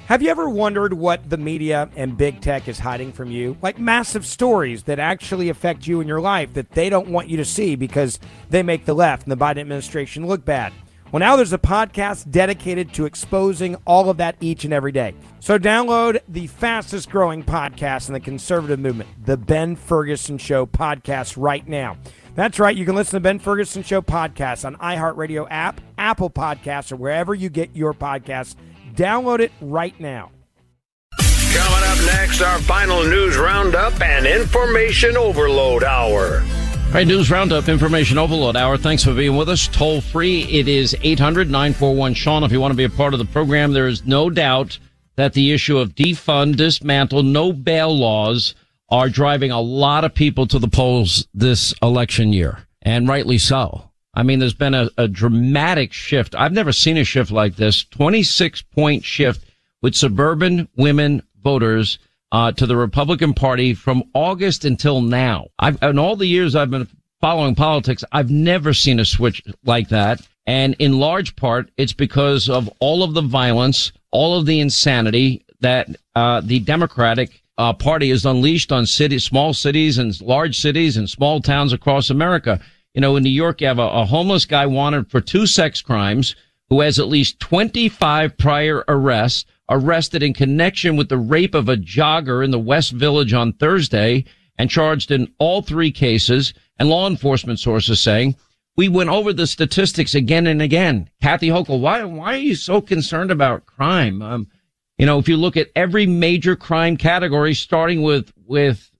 Have you ever wondered what the media and big tech is hiding from you? Like massive stories that actually affect you in your life that they don't want you to see because they make the left and the Biden administration look bad. Well, now there's a podcast dedicated to exposing all of that each and every day. So download the fastest growing podcast in the conservative movement, the Ben Ferguson Show podcast right now. That's right. You can listen to the Ben Ferguson Show podcast on iHeartRadio app, Apple Podcasts, or wherever you get your podcasts. Download it right now. Coming up next, our final news roundup and information overload hour. All right, News Roundup, Information Overload Hour. Thanks for being with us. Toll free, it is 800-941-SEAN. If you want to be a part of the program, there is no doubt that the issue of defund, dismantle, no bail laws are driving a lot of people to the polls this election year, and rightly so. I mean, there's been a dramatic shift. I've never seen a shift like this. 26-point shift with suburban women voters to the Republican Party from August until now. In all the years I've been following politics, I've never seen a switch like that. And in large part, it's because of all of the violence, all of the insanity that the Democratic Party has unleashed on small cities and large cities and small towns across America. You know, in New York, you have a homeless guy wanted for 2 sex crimes who has at least 25 prior arrests, arrested in connection with the rape of a jogger in the West Village on Thursday and charged in all 3 cases. And law enforcement sources saying, we went over the statistics again and again. Kathy Hochul, why are you so concerned about crime? You know, if you look at every major crime category, starting with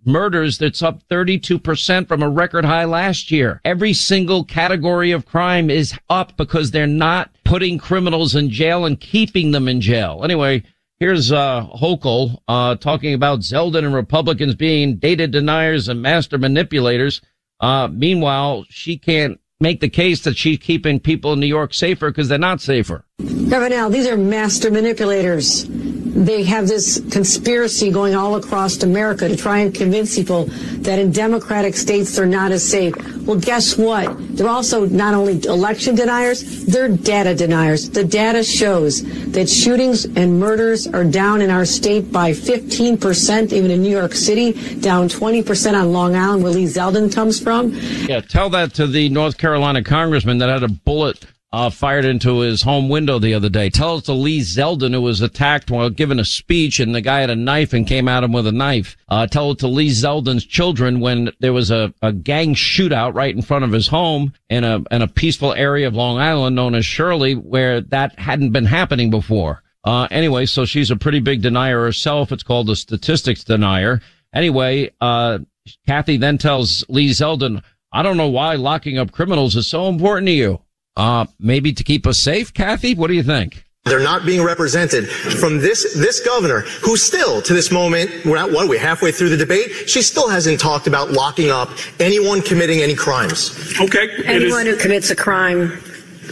murders, that's up 32% from a record high last year. Every single category of crime is up because they're not putting criminals in jail and keeping them in jail. Anyway, here's Hochul talking about Zeldin and Republicans being data deniers and master manipulators. Meanwhile, she can't make the case that she's keeping people in New York safer because they're not safer. Governor, these are master manipulators. They have this conspiracy going all across America to try and convince people that in democratic states they're not as safe. Well, guess what? They're also not only election deniers, they're data deniers. The data shows that shootings and murders are down in our state by 15%, even in New York City, down 20% on Long Island, where Lee Zeldin comes from. Yeah, tell that to the North Carolina congressman that had a bullet fired into his home window the other day. Tell it to Lee Zeldin, who was attacked while giving a speech, and the guy had a knife and came at him with a knife. Tell it to Lee Zeldin's children when there was a gang shootout right in front of his home in a peaceful area of Long Island known as Shirley, where that hadn't been happening before. Anyway, so she's a pretty big denier herself. It's called a statistics denier. Anyway, Kathy then tells Lee Zeldin, I don't know why locking up criminals is so important to you. Maybe to keep us safe, Kathy? What do you think? They're not being represented from this governor, who still, to this moment, we're halfway through the debate, she still hasn't talked about locking up anyone committing any crimes. Okay. Anyone who commits a crime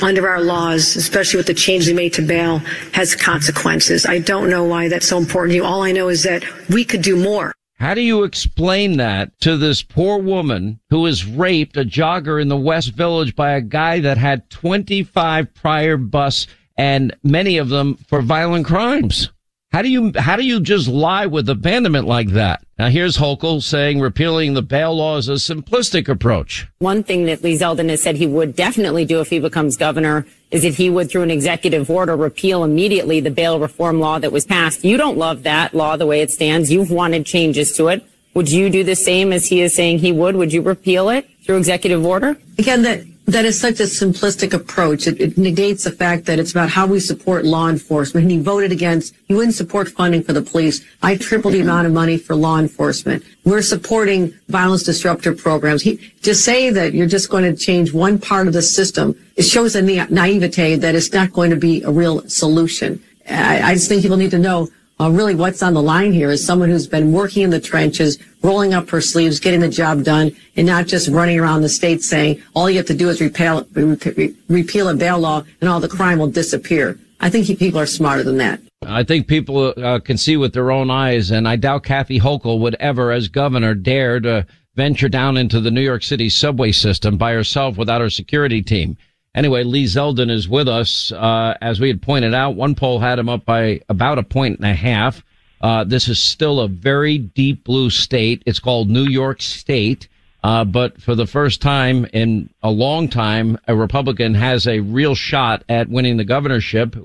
under our laws, especially with the change we made to bail, has consequences. I don't know why that's so important to you. All I know is that we could do more. How do you explain that to this poor woman who was raped, a jogger in the West Village, by a guy that had 25 prior busts and many of them for violent crimes? How do you just lie with abandonment like that? Now here's Hochul saying repealing the bail law is a simplistic approach. One thing that Lee Zeldin has said he would definitely do if he becomes governor is that he would, through an executive order, repeal immediately the bail reform law that was passed. You don't love that law the way it stands. You've wanted changes to it. Would you do the same as he is saying he would? Would you repeal it through executive order? Again, that is such a simplistic approach. It negates the fact that it's about how we support law enforcement. And he voted against, he wouldn't support funding for the police. I tripled the amount of money for law enforcement. We're supporting violence disruptor programs. To say that you're just going to change one part of the system, it shows a naivete that it's not going to be a real solution. I just think people need to know really what's on the line here is someone who's been working in the trenches, rolling up her sleeves, getting the job done, and not just running around the state saying all you have to do is repeal a bail law and all the crime will disappear. I think people are smarter than that. I think people can see with their own eyes, and I doubt Kathy Hochul would ever, as governor, dare to venture down into the New York City subway system by herself without her security team. Anyway, Lee Zeldin is with us. As we had pointed out, one poll had him up by about 1.5 points. This is still a very deep blue state. It's called New York State. But for the first time in a long time, a Republican has a real shot at winning the governorship. It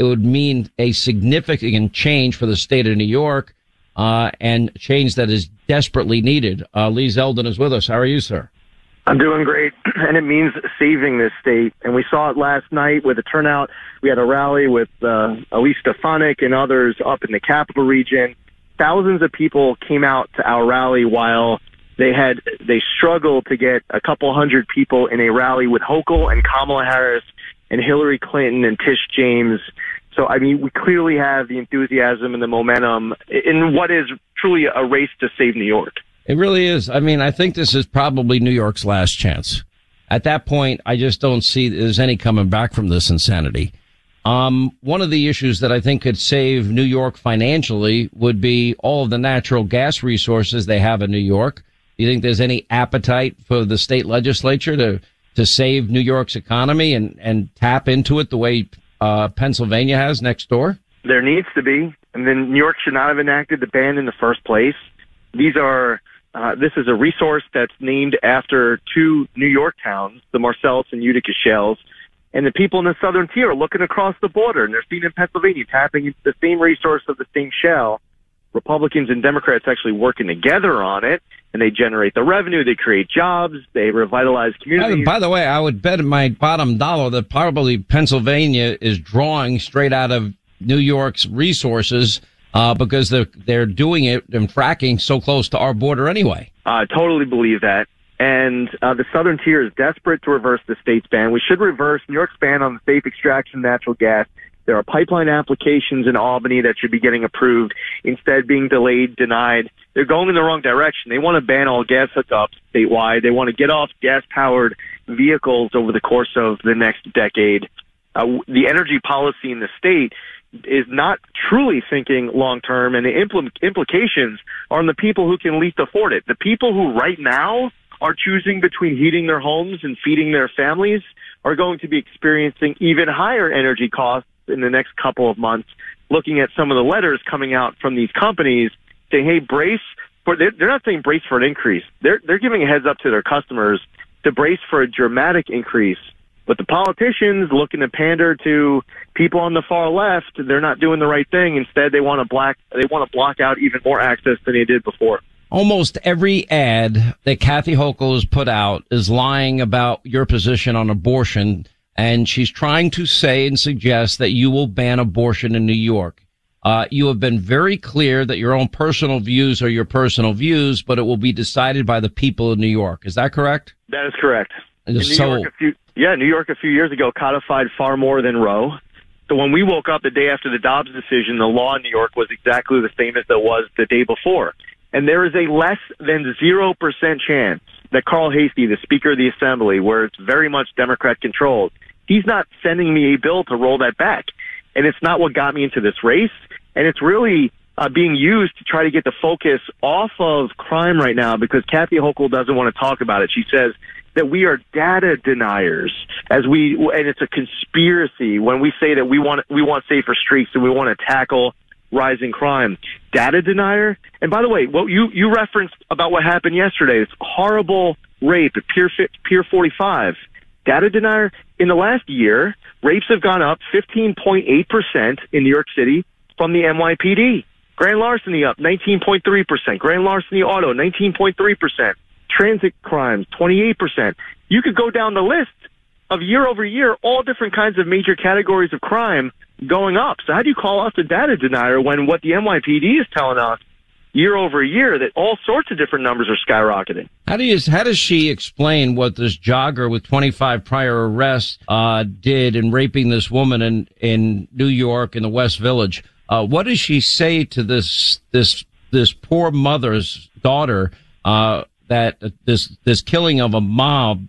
would mean a significant change for the state of New York, and change that is desperately needed. Lee Zeldin is with us. How are you, sir? I'm doing great, and it means saving this state. And we saw it last night with the turnout. We had a rally with Elise Stefanik and others up in the capital region. Thousands of people came out to our rally while they struggled to get a couple hundred people in a rally with Hochul and Kamala Harris and Hillary Clinton and Tish James. So, I mean, we clearly have the enthusiasm and the momentum in what is truly a race to save New York. It really is. I mean, I think this is probably New York's last chance. At that point, I just don't see there's any coming back from this insanity. One of the issues that I think could save New York financially would be all of the natural gas resources they have in New York. Do you think there's any appetite for the state legislature to save New York's economy and tap into it the way Pennsylvania has next door? There needs to be. And then New York should not have enacted the ban in the first place. This is a resource that's named after two New York towns, the Marcellus and Utica shales. And the people in the southern tier are looking across the border, and they're seen in Pennsylvania tapping into the same resource of the same shale. Republicans and Democrats actually working together on it, and they generate the revenue, they create jobs, they revitalize communities. By the way, I would bet my bottom dollar that probably Pennsylvania is drawing straight out of New York's resources because they're doing it and fracking so close to our border anyway. I totally believe that. And the southern tier is desperate to reverse the state's ban. We should reverse New York's ban on the safe extraction of natural gas. There are pipeline applications in Albany that should be getting approved, instead being delayed, denied. They're going in the wrong direction. They want to ban all gas hookups statewide. They want to get off gas-powered vehicles over the course of the next decade. The energy policy in the state is not truly thinking long-term, and the implications are on the people who can least afford it. The people who right now are choosing between heating their homes and feeding their families are going to be experiencing even higher energy costs in the next couple of months, looking at some of the letters coming out from these companies saying, hey, brace for, they're not saying brace for an increase. They're giving a heads up to their customers to brace for a dramatic increase. But the politicians looking to pander to people on the far left, they're not doing the right thing. Instead, they want to block out even more access than they did before. Almost every ad that Kathy Hochul has put out is lying about your position on abortion, and she's trying to say and suggest that you will ban abortion in New York. You have been very clear that your own personal views are your personal views, but it will be decided by the people of New York. Is that correct? That is correct. New York a few years ago codified far more than Roe. So when we woke up the day after the Dobbs decision, the law in New York was exactly the same as it was the day before. And there is a less than 0% chance that Carl Hastie, the Speaker of the Assembly, where it's very much Democrat controlled, he's not sending me a bill to roll that back. And it's not what got me into this race. And it's really being used to try to get the focus off of crime right now, because Kathy Hochul doesn't want to talk about it. She says that we are data deniers, and it's a conspiracy when we say that we want safer streets and we want to tackle rising crime. Data denier? And by the way, what you referenced about what happened yesterday, this horrible rape at Pier 45. Data denier? In the last year, rapes have gone up 15.8% in New York City from the NYPD. Grand larceny up 19.3%. Grand larceny auto 19.3%. Transit crimes 28%. You could go down the list of year over year, all different kinds of major categories of crime going up. So how do you call us a data denier when what the NYPD is telling us year over year that all sorts of different numbers are skyrocketing? How does she explain what this jogger with 25 prior arrests did in raping this woman in New York in the West Village? What does she say to this poor mother's daughter that this killing of a mob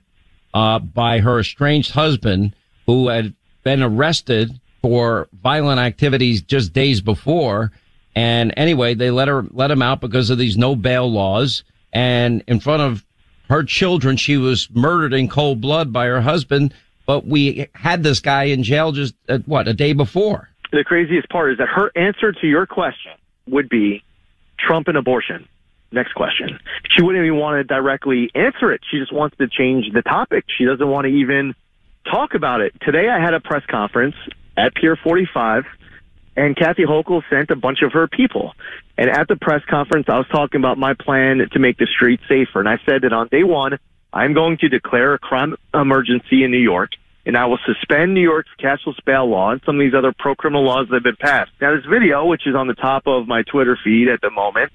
by her estranged husband, who had been arrested for violent activities just days before? And anyway, they let him out because of these no bail laws. And in front of her children, she was murdered in cold blood by her husband. but we had this guy in jail just, a day before. The craziest part is that her answer to your question would be Trump and abortion. Next question. She wouldn't even want to directly answer it. She just wants to change the topic. She doesn't want to even talk about it. Today I had a press conference at Pier 45, and Kathy Hochul sent a bunch of her people. And at the press conference, I was talking about my plan to make the streets safer. And I said that on day one, I'm going to declare a crime emergency in New York, and I will suspend New York's cashless bail law and some of these other pro-criminal laws that have been passed. Now, this video, which is on the top of my Twitter feed at the moment,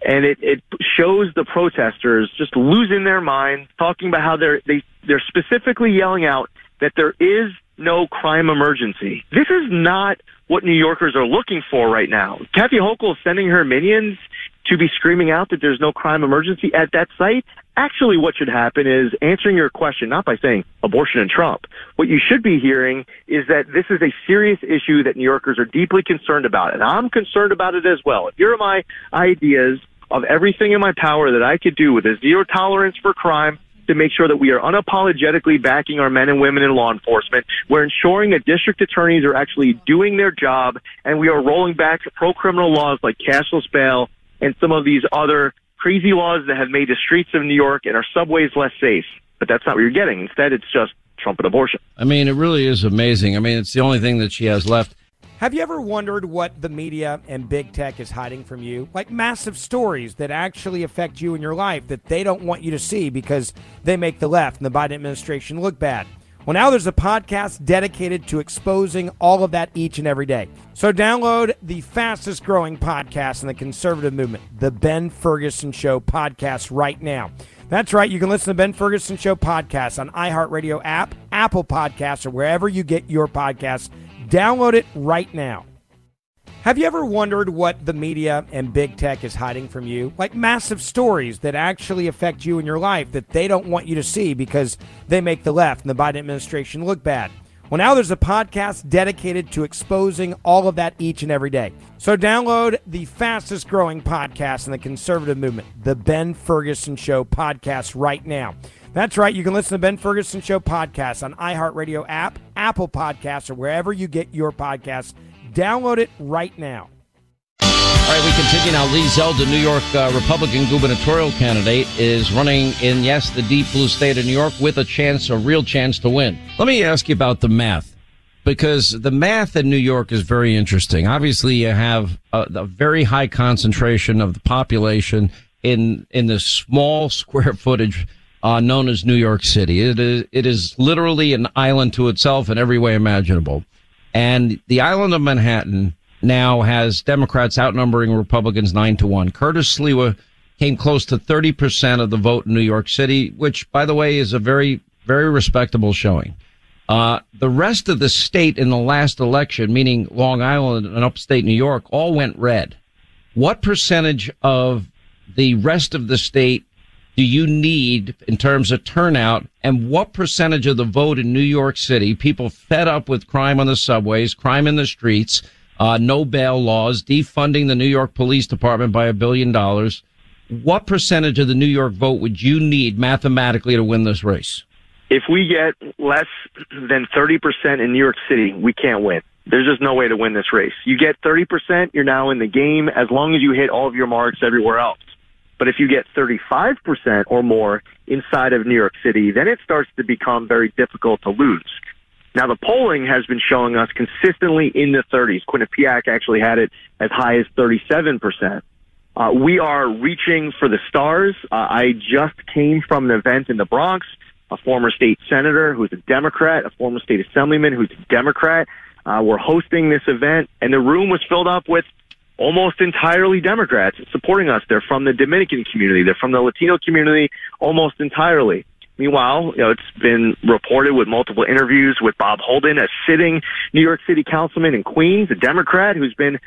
and it shows the protesters just losing their mind, talking about how they're specifically yelling out that there is no crime emergency. This is not what New Yorkers are looking for right now. Kathy Hochul is sending her minions to be screaming out that there's no crime emergency at that site. Actually, what should happen is answering your question, not by saying abortion and Trump. What you should be hearing is that this is a serious issue that New Yorkers are deeply concerned about, and I'm concerned about it as well. If here are my ideas of everything in my power that I could do with a zero tolerance for crime to make sure that we are unapologetically backing our men and women in law enforcement. We're ensuring that district attorneys are actually doing their job, and we are rolling back pro-criminal laws like cashless bail and some of these other crazy laws that have made the streets of New York and our subways less safe. But that's not what you're getting. Instead, it's just Trump and abortion. I mean, it really is amazing. I mean, it's the only thing that she has left. Have you ever wondered what the media and big tech is hiding from you? Like massive stories that actually affect you in your life that they don't want you to see because they make the left and the Biden administration look bad. Well, now there's a podcast dedicated to exposing all of that each and every day. So download the fastest growing podcast in the conservative movement, the Ben Ferguson Show podcast right now. That's right. You can listen to Ben Ferguson Show podcast on iHeartRadio app, Apple Podcasts, or wherever you get your podcasts. Download it right now. Have you ever wondered what the media and big tech is hiding from you? Like massive stories that actually affect you in your life that they don't want you to see because they make the left and the Biden administration look bad. Well, now there's a podcast dedicated to exposing all of that each and every day. So download the fastest growing podcast in the conservative movement, the Ben Ferguson Show podcast right now. That's right. You can listen to Ben Ferguson Show podcast on iHeartRadio app, Apple Podcasts, or wherever you get your podcasts. Download it right now. All right, we continue now. Lee Zeldin, New York Republican gubernatorial candidate, is running in, yes, the deep blue state of New York with a real chance to win. Let me ask you about the math, because the math in New York is very interesting. Obviously, you have a very high concentration of the population in the small square footage known as New York City. It is literally an island to itself in every way imaginable. And the island of Manhattan now has Democrats outnumbering Republicans 9-1. Curtis Sliwa came close to 30% of the vote in New York City, which, by the way, is a very, very respectable showing. The rest of the state in the last election, meaning Long Island and upstate New York, all went red. What percentage of the rest of the state do you need in terms of turnout, and what percentage of the vote in New York City, people fed up with crime on the subways, crime in the streets, no bail laws, defunding the New York Police Department by $1 billion, what percentage of the New York vote would you need mathematically to win this race? If we get less than 30% in New York City, we can't win. There's just no way to win this race. You get 30%, you're now in the game as long as you hit all of your marks everywhere else. But if you get 35% or more inside of New York City, then it starts to become very difficult to lose. Now, the polling has been showing us consistently in the 30s. Quinnipiac actually had it as high as 37%. We are reaching for the stars. I just came from an event in the Bronx, a former state senator who's a Democrat, a former state assemblyman who's a Democrat. We're hosting this event, and the room was filled up with almost entirely Democrats supporting us. They're from the Dominican community. They're from the Latino community almost entirely. Meanwhile, it's been reported with multiple interviews with Bob Holden, a sitting New York City councilman in Queens, a Democrat who's been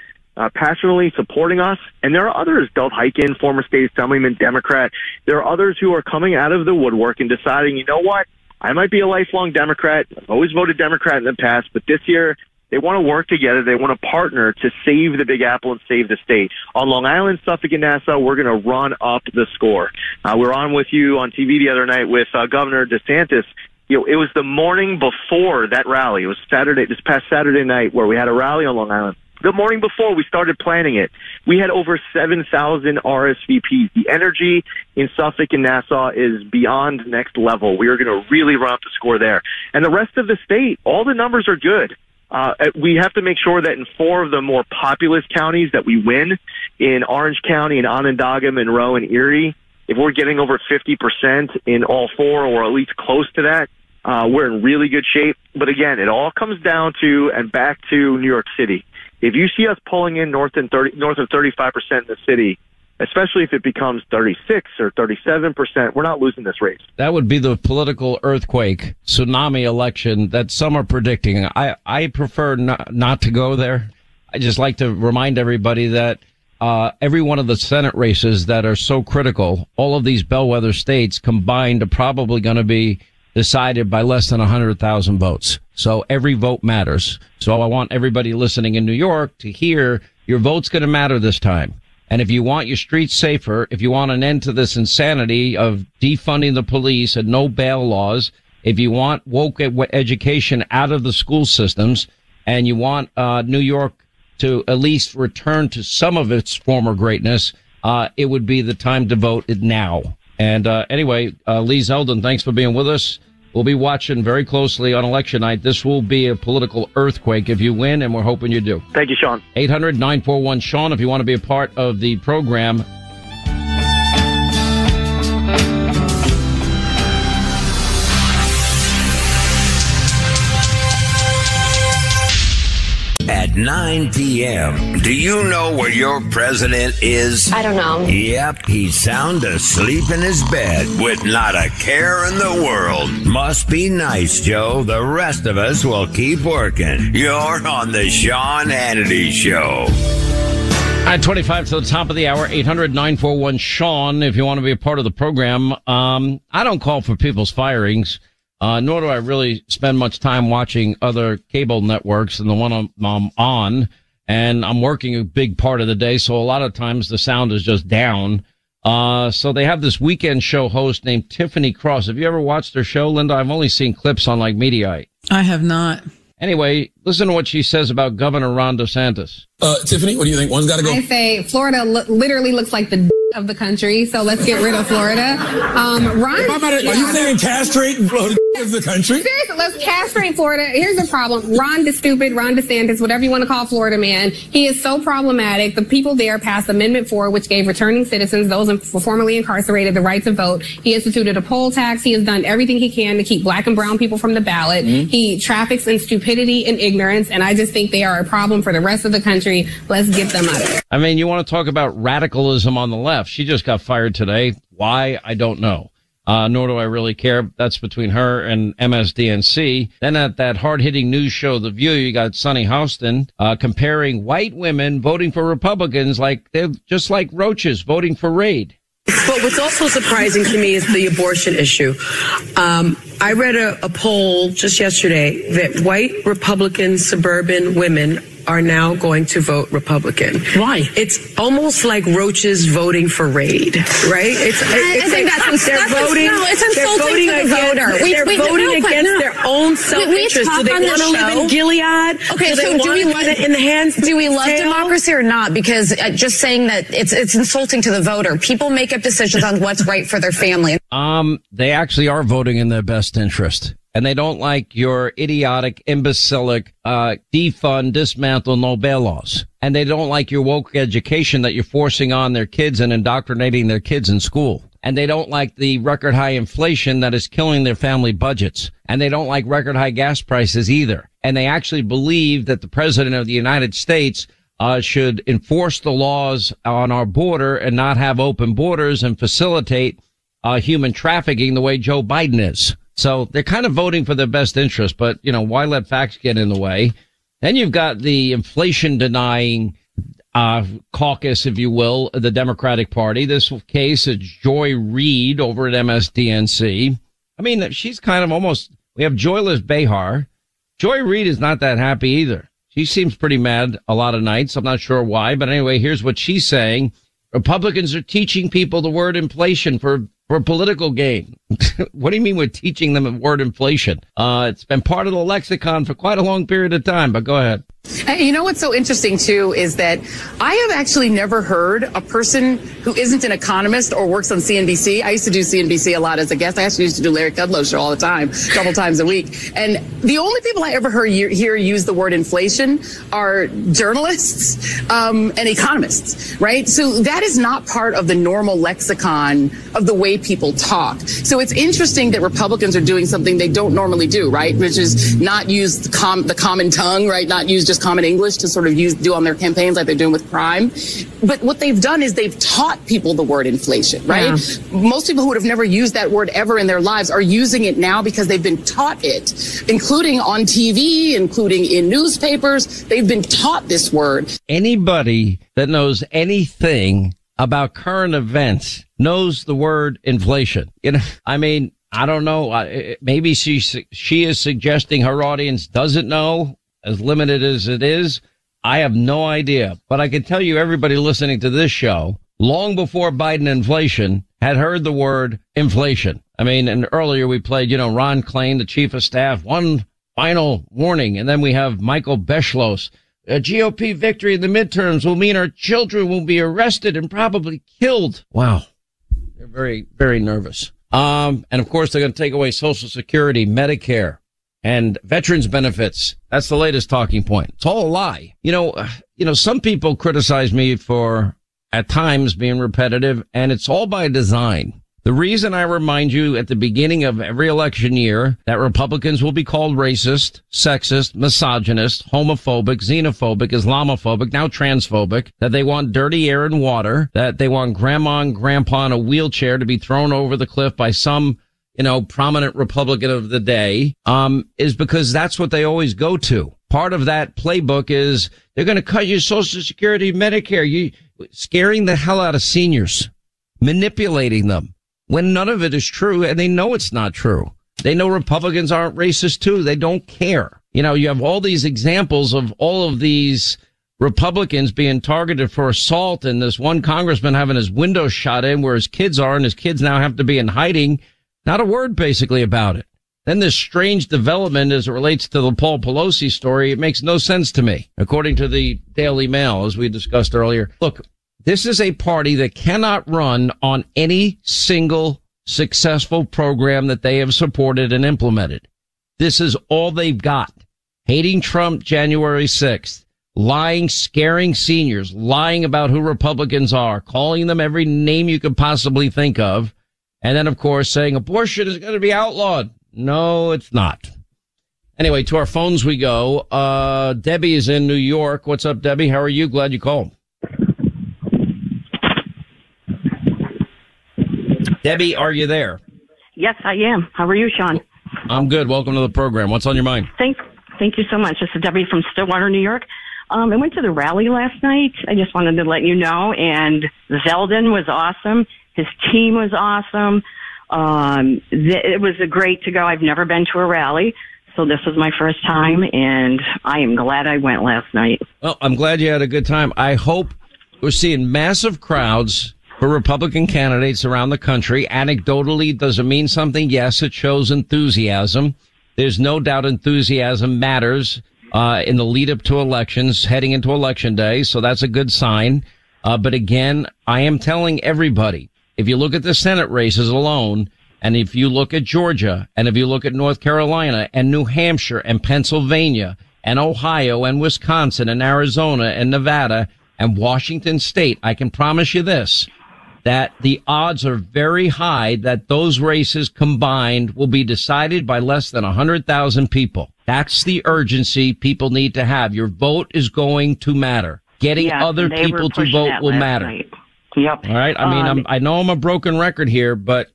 passionately supporting us. And there are others, Dov Hikind, former state assemblyman, Democrat. There are others who are coming out of the woodwork and deciding, you know what, I might be a lifelong Democrat. I've always voted Democrat in the past, but this year, they want to work together. They want to partner to save the Big Apple and save the state. On Long Island, Suffolk, and Nassau, we're going to run up the score. We were on with you on TV the other night with Governor DeSantis it was the morning before that rally. It was this past Saturday night, where we had a rally on Long Island. The morning before we started planning it, we had over 7,000 RSVPs. The energy in Suffolk and Nassau is beyond next level. We are going to really run up the score there. And the rest of the state, all the numbers are good. We have to make sure that in 4 of the more populous counties that we win, in Orange County and Onondaga, Monroe, and Erie, if we're getting over 50% in all 4, or at least close to that, we're in really good shape. But again, it all comes down to and back to New York City. If you see us pulling in north of 35% in the city, especially if it becomes 36 or 37%, we're not losing this race. That would be the political earthquake, tsunami election that some are predicting. I prefer not to go there. I just like to remind everybody that every one of the Senate races that are so critical, all of these bellwether states combined are probably going to be decided by less than 100,000 votes. So every vote matters. So I want everybody listening in New York to hear your vote's going to matter this time. And if you want your streets safer, if you want an end to this insanity of defunding the police and no bail laws, if you want woke education out of the school systems, and you want New York to at least return to some of its former greatness, it would be the time to vote now. And anyway, Lee Zeldin, thanks for being with us. We'll be watching very closely on election night. This will be a political earthquake if you win, and we're hoping you do. Thank you, Sean. 800-941-SEAN if you want to be a part of the program. At 9 p.m., do you know where your president is? I don't know. Yep, he's sound asleep in his bed with not a care in the world. Must be nice, Joe. The rest of us will keep working. You're on the Sean Hannity Show. At 25 to the top of the hour, 800-941-SEAN if you want to be a part of the program. I don't call for people's firings. Nor do I really spend much time watching other cable networks than the one I'm on. And I'm working a big part of the day, so a lot of times the sound is just down. So they have this weekend show host named Tiffany Cross. Have you ever watched her show, Linda? I've only seen clips on like Mediaite. I have not. Anyway, listen to what she says about Governor Ron DeSantis. Tiffany, what do you think? One's got to go. I say Florida literally looks like the of the country, so let's get rid of Florida. Ron, are you saying castrate Florida of the country? Seriously, let's castrate Florida. Here's the problem. Ron DeSantis, whatever you want to call Florida man, he is so problematic. The people there passed Amendment 4, which gave returning citizens, those formerly incarcerated, the right to vote. He instituted a poll tax. He has done everything he can to keep black and brown people from the ballot. Mm-hmm. He traffics in stupidity and ignorance, and I just think they are a problem for the rest of the country. Let's get them out of there. I mean, you want to talk about radicalism on the left. She just got fired today. Why? I don't know. Nor do I really care. That's between her and MSDNC. Then at that hard-hitting news show, The View, you got Sunny Houston comparing white women voting for Republicans like they're just like roaches voting for Raid. But what's also surprising to me is the abortion issue. I read a poll just yesterday that white Republican suburban women are now going to vote Republican. Why? It's almost like roaches voting for Raid, right? It's think that's they're voting. No, it's insulting to the voter. They're voting against their own self-interest. Do they want to live in Gilead? Okay, so do we love in the hands? Do we love democracy or not? Because just saying that it's insulting to the voter. People make up decisions on what's right for their family. They actually are voting in their best interest. And they don't like your idiotic, imbecilic, defund, dismantle, no bail laws. And they don't like your woke education that you're forcing on their kids and indoctrinating their kids in school. And they don't like the record high inflation that is killing their family budgets. And they don't like record high gas prices either. And they actually believe that the president of the United States should enforce the laws on our border and not have open borders and facilitate human trafficking the way Joe Biden is. So they're kind of voting for their best interest, but, you know, why let facts get in the way? Then you've got the inflation denying caucus, if you will, the Democratic Party. This case is Joy Reid over at MSDNC. I mean, she's kind of almost, we have Joyless Behar. Joy Reid is not that happy either. She seems pretty mad a lot of nights. I'm not sure why, but anyway, here's what she's saying. Republicans are teaching people the word inflation for for political gain. What do you mean we're teaching them the word inflation? It's been part of the lexicon for quite a long period of time, but go ahead. You know what's so interesting, too, is that I have actually never heard a person who isn't an economist or works on CNBC. I used to do CNBC a lot as a guest. I actually used to do Larry Kudlow's show all the time, a couple times a week. And the only people I ever heard hear use the word inflation are journalists and economists, right? So that is not part of the normal lexicon of the way people talk. So it's interesting that Republicans are doing something they don't normally do, right? Which is not use the common tongue, right? Not use just common English to sort of do on their campaigns like they're doing with crime. But what they've done is they've taught people the word inflation, right? Yeah. Most people who would have never used that word ever in their lives are using it now because they've been taught it, including on TV, including in newspapers. They've been taught this word. Anybody that knows anything about current events knows the word inflation. You know, I mean, I don't know. Maybe she is suggesting her audience doesn't know, as limited as it is. I have no idea. But I can tell you, everybody listening to this show, long before Biden inflation, had heard the word inflation. I mean, and earlier we played, Ron Klain, the chief of staff, one final warning. And then we have Michael Beschloss. A GOP victory in the midterms will mean our children will be arrested and probably killed. Wow. They're very, very nervous. And of course, they're going to take away Social Security, Medicare, and veterans benefits. That's the latest talking point. It's all a lie. Some people criticize me for at times being repetitive, and it's all by design. The reason I remind you at the beginning of every election year that Republicans will be called racist, sexist, misogynist, homophobic, xenophobic, Islamophobic, now transphobic, that they want dirty air and water, that they want grandma and grandpa in a wheelchair to be thrown over the cliff by some prominent Republican of the day, is because that's what they always go to. Part of that playbook is they're going to cut your Social Security, Medicare, scaring the hell out of seniors, manipulating them when none of it is true, and they know it's not true. They know Republicans aren't racist too. They don't care. You have all these examples of all of these Republicans being targeted for assault, and this one congressman having his window shot in where his kids are, and his kids now have to be in hiding. Not a word basically about it. Then this strange development as it relates to the Paul Pelosi story, it makes no sense to me, according to the Daily Mail, as we discussed earlier. Look, this is a party that cannot run on any single successful program that they have supported and implemented. This is all they've got. Hating Trump January 6th, lying, scaring seniors, lying about who Republicans are, calling them every name you could possibly think of. And then, of course, saying abortion is going to be outlawed. No, it's not. Anyway, to our phones we go. Debbie is in New York. What's up, Debbie? How are you? Glad you called. Debbie, are you there? Yes, I am. How are you, Sean? I'm good. Welcome to the program. What's on your mind? Thank you so much. This is Debbie from Stillwater, New York. I went to the rally last night. I just wanted to let you know. And Zeldin was awesome. His team was awesome. It was great to go. I've never been to a rally, so this was my first time, and I am glad I went last night. Well, I'm glad you had a good time. I hope we're seeing massive crowds for Republican candidates around the country. Anecdotally, does it mean something? Yes, it shows enthusiasm. There's no doubt enthusiasm matters in the lead up to elections, heading into Election Day, so that's a good sign. But again, I am telling everybody, if you look at the Senate races alone, and if you look at Georgia, and if you look at North Carolina and New Hampshire and Pennsylvania and Ohio and Wisconsin and Arizona and Nevada and Washington State, I can promise you this, that the odds are very high that those races combined will be decided by less than 100,000 people. That's the urgency people need to have. Your vote is going to matter. Getting other people to vote will matter. Night. Yep. All right. I mean, I know I'm a broken record here, but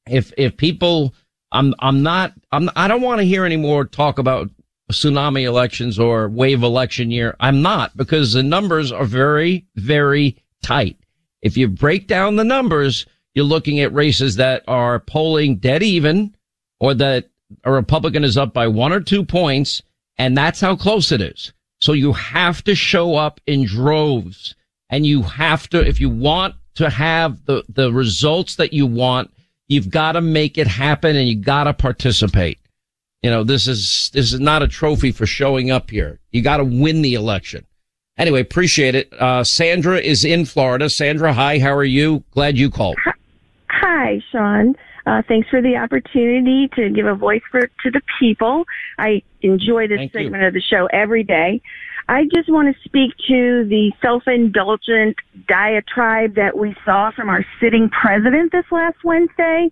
if people, I don't want to hear any more talk about tsunami elections or wave election year. I'm not, because the numbers are very, very tight. If you break down the numbers, you're looking at races that are polling dead even, or that a Republican is up by 1 or 2 points, and that's how close it is. So you have to show up in droves, and you have to, if you want to have the results that you want, You've got to make it happen, and you got to participate. You know, this is not a trophy for showing up here. You got to win the election. Anyway, appreciate it. Sandra is in Florida. Sandra, hi, how are you? Glad you called. Hi, Sean. Thanks for the opportunity to give a voice to the people. I enjoy this segment of the show every day. I just want to speak to the self-indulgent diatribe that we saw from our sitting president this last Wednesday.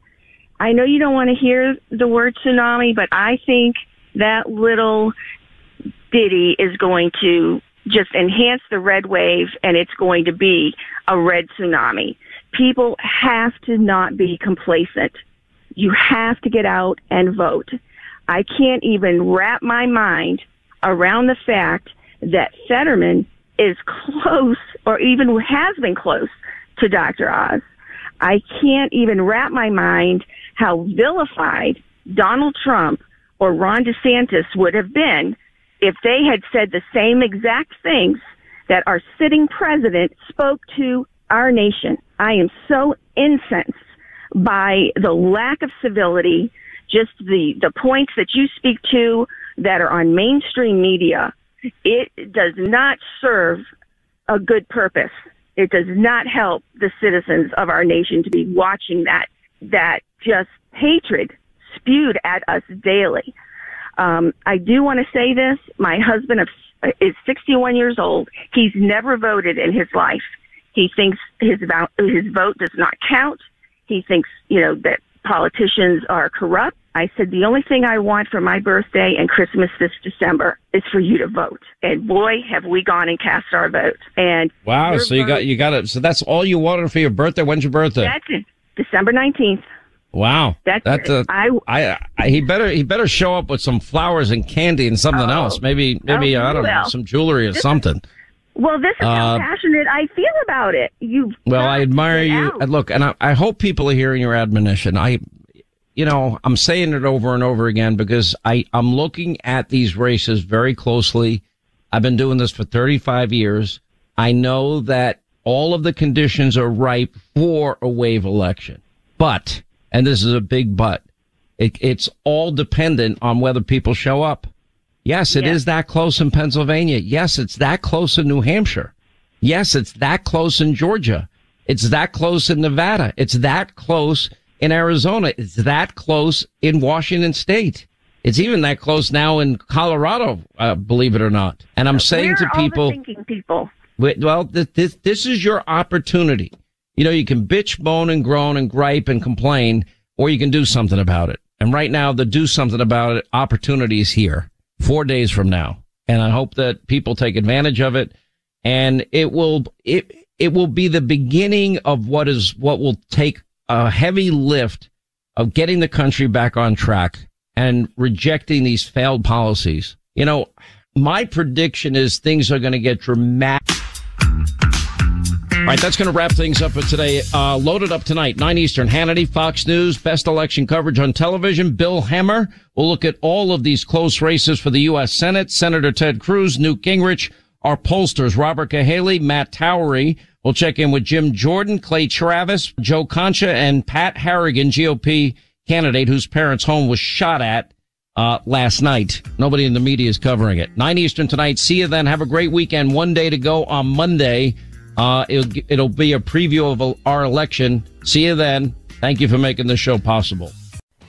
I know you don't want to hear the word tsunami, but I think that little ditty is going to just enhance the red wave, and it's going to be a red tsunami. People have to not be complacent. You have to get out and vote. I can't even wrap my mind around the fact that Fetterman is close, or even has been close, to Dr. Oz. I can't even wrap my mind how vilified Donald Trump or Ron DeSantis would have been if they had said the same exact things that our sitting president spoke to our nation. I am so incensed by the lack of civility, just the points that you speak to that are on mainstream media. It does not serve a good purpose. It does not help the citizens of our nation to be watching that just hatred spewed at us daily. I do want to say this. My husband is 61 years old. He's never voted in his life. He thinks his vote does not count. He thinks, that politicians are corrupt. I said, the only thing I want for my birthday and Christmas this December is for you to vote. And boy, have we gone and cast our vote. And wow, so you got it. So that's all you wanted for your birthday. When's your birthday? That's it. December 19th. Wow. He better show up with some flowers and candy and something else. Maybe I don't know, some jewelry or something. Well, this is how passionate I feel about it. I admire you. Look, and I hope people are hearing your admonition. I'm saying it over and over again because I'm looking at these races very closely. I've been doing this for 35 years. I know that all of the conditions are ripe for a wave election. But, and this is a big but, it's all dependent on whether people show up. Yes, it is that close in Pennsylvania. Yes, it's that close in New Hampshire. Yes, it's that close in Georgia. It's that close in Nevada. It's that close in Arizona. It's that close in Washington State. It's even that close now in Colorado, believe it or not. And I'm saying to people, well, this is your opportunity. You can bitch, moan, and groan and gripe and complain, or you can do something about it. And right now, the do something about it opportunity is here. 4 days from now. And I hope that people take advantage of it. And it will be the beginning of what will take a heavy lift of getting the country back on track and rejecting these failed policies. My prediction is things are going to get dramatic. All right, that's going to wrap things up for today. Loaded up tonight, 9 Eastern, Hannity, Fox News, best election coverage on television. Bill Hemmer will look at all of these close races for the U.S. Senate. Senator Ted Cruz, Newt Gingrich, our pollsters, Robert Cahaley, Matt Towery. We'll check in with Jim Jordan, Clay Travis, Joe Concha, and Pat Harrigan, GOP candidate whose parents' home was shot at last night. Nobody in the media is covering it. 9 Eastern tonight. See you then. Have a great weekend. 1 day to go on Monday. It'll be a preview of our election. See you then. Thank you for making this show possible.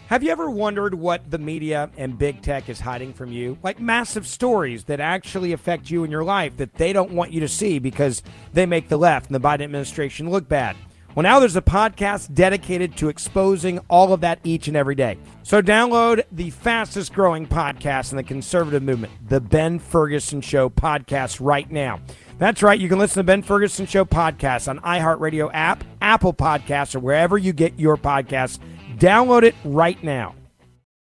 Have you ever wondered what the media and big tech is hiding from you? Like massive stories that actually affect you in your life that they don't want you to see because they make the left and the Biden administration look bad. Well, now there's a podcast dedicated to exposing all of that each and every day. So download the fastest growing podcast in the conservative movement, the Ben Ferguson Show podcast right now. That's right. You can listen to Ben Ferguson Show podcast on iHeartRadio app, Apple Podcasts, or wherever you get your podcasts. Download it right now.